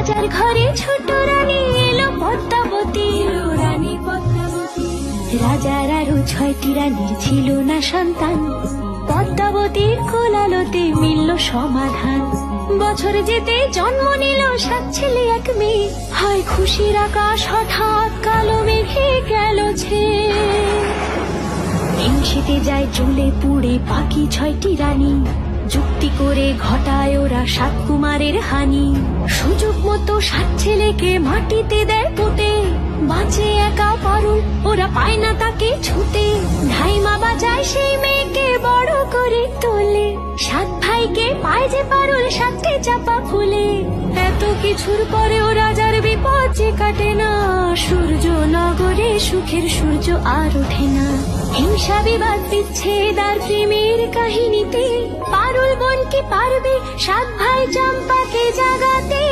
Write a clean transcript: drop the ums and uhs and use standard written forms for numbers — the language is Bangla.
রাজার ঘরে ছোট রানী এলো পদ্মাবতী, রাজার আরো 6টি রানীর ছিল না সন্তান, পদ্মাবতীর কোলালোতে মিলল সমাধান। বছর যেতে জন্ম নিল 7 ছেলে 1 মেয়ে, হয় খুশির আকাশ হঠাৎ কালো মেঘে গেল ছেয়ে। হিংসেতে যায় চুলে পুড়ে পাখি 6টি রানী, যুক্তি করে ঘটায় ওরা 7 কুমারের হানি। সুযোগ মতো 7 ছেলেকে মাটিতে দেয় পুঁতে, বাঁচে একা পারুল ওরা পায় না তাকে ছুতে। ধাইমা বাজায় সেই মেয়েকে বড় করে তোলে, 7 ভাইকে পায় যে পারুল 7টে চাপা ফুলে। এত কিছুর পরেও রাজার বিপদ যে কাটে না, সূর্য নগরে সুখের সূর্য আর ওঠে না। হিংসা বিবাদ বিচ্ছেদ আর প্রেমের কাহিনীতে পারুল বোন কি পারবে 7 ভাই চম্পাকে জাগাতে?